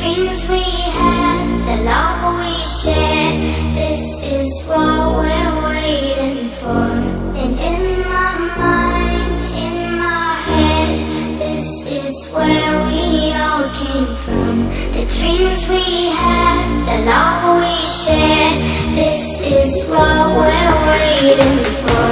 dreams we had, the love we shared, this is what we're waiting for. And in my mind, in my head, this is where we all came from. The dreams we had, the love we shared, this is what we're waiting for.